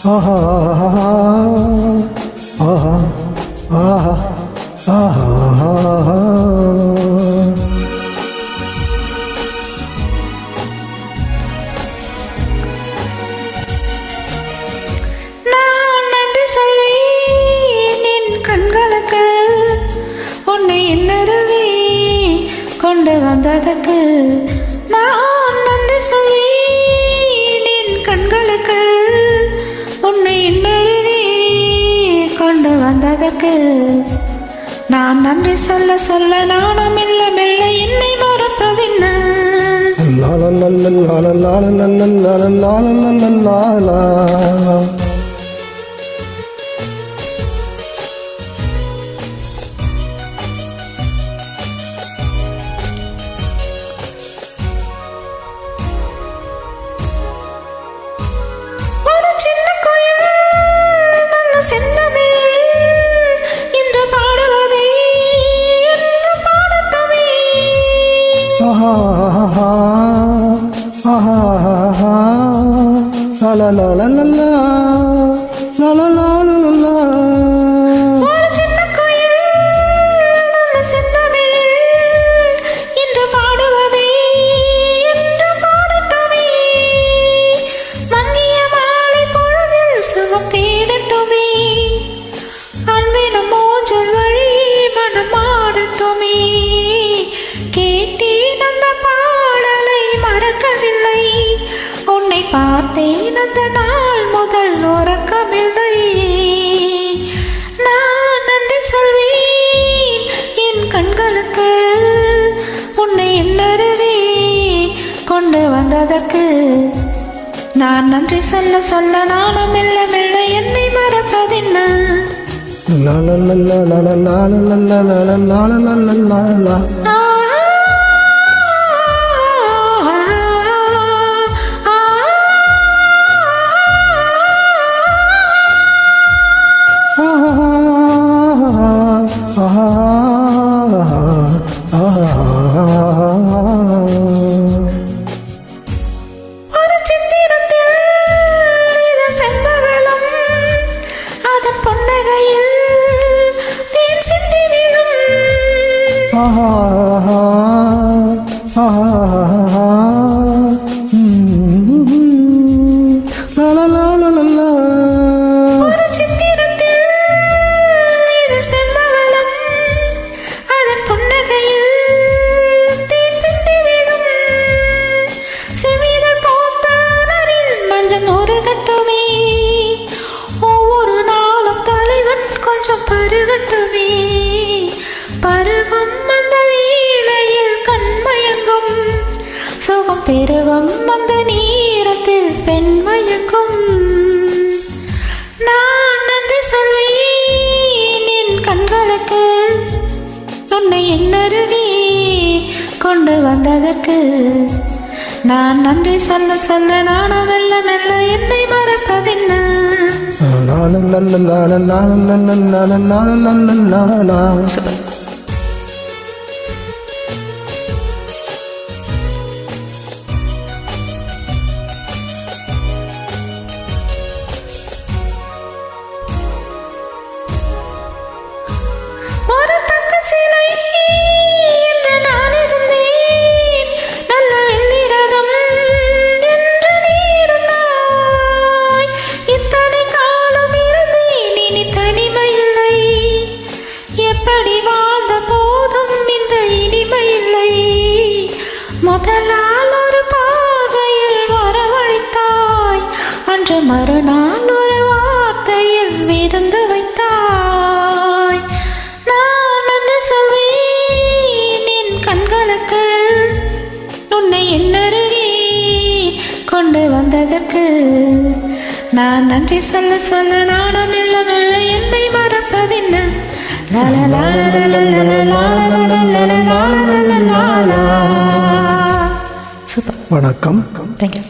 ஆஹா ஆஹா ஆஹா ஆஹா. நான் நன்றி சொல்வேன் என் கண்களுக்கு, உன்னை என்னருவே கொண்டு வந்ததற்கு. நான் நன்றி சொல்வேன் என் கண்களுக்கு, உன்னை என்னருவே கொண்டு வந்ததற்கு. நான் நன்றி சொல்ல சொல்ல நானும் மெல்ல மெல்ல என்னை மறப்பதென்ன. ஒரு சின்ன கோயில் நல்ல செந்தமிழ் இன்று பாடுவதை என்று பாடட்டுமே. ஆஹா ஆஹா ஆஹா லா லா லா லா லா லா லா லா லா. ஒரு சின்ன கோயில் நல்ல செந்தமிழ் இன்று பாடுவதை என்று பாடட்டுமே. மங்கிய மாலை பொழுதில் சுகம் தேடட்டுமே. அன்பினும் மோஜல் வழி மனம் ஆடட்டுமே. கேட்டேன் அந்த பாடலை மறக்கவில்லை. உன்னை பார்த்தேன் அந்த நாள் முதல் உறக்கமில்லை. நான் நன்றி சொல்வேன் என் கண்களுக்கு, உன்னை என்னருவே கொண்டு வந்ததற்கு. நான் நன்றி சொல்ல சொல்ல நானும் மெல்ல மெல்ல என்னை மறப்பதென்ன. லா லா லா லா லா லா லா லா லா லா லா லா லா. ஒரு சித்திரத்தில் இதழ் செம்பவளம், அதன் பொன்னகையில் தேன் சிந்தி விழும். ஒரு சித்திரத்தில் இதழ் செம்பவளம், அதன் பொன்னகையில் தேன் சிந்தி விழும். செவிதழ் போத்தாரில் மஞ்சள் உருகட்டுமே. ஒவ்வொரு நாளும் தலைவன் கொஞ்சம் பருகட்டுமே. பருகும் அந்த வேளையில் கண்மயங்கும், சுகம் பெருகும் அந்த நேரத்தில் பெண் மயங்கும். நான் நன்றி சொல்வேன் என் கண்களுக்கு, உன்னை என்னருவே கொண்டு வந்ததற்கு. நான் நன்றி சொல்ல சொல்ல நானும் மெல்ல மெல்ல என்னை மறப்பதென்ன. ஒரு தங்க சிலை என்று நான் இருந்தேன், நல்ல வெள்ளி ரதம் என்று நீ இருந்தாய். இத்தனை காலம் இருந்தேன், இனி தனிமை இல்லை. எப்படி வாழ்ந்த போதும் இந்த இனிமை இல்லை. முதலால் ஒரு பார்வையில் வரவழைத்தாய், அன்று மறுநாள் ஒரு வார்த்தையில் விருந்து வைத்தாய். நான் நன்றி சொல்வேன் என் கண்களுக்கு, உன்னை என்னருவே கொண்டு வந்ததற்கு. நான் நன்றி சொல்ல சொல்ல நானும் மெல்ல மெல்ல என்னை மறப்பதென்ன. லா லா லா லா லா லா லா லா லா லா லா லா. சூப்பர். வணக்கம். தேங்க்யூ.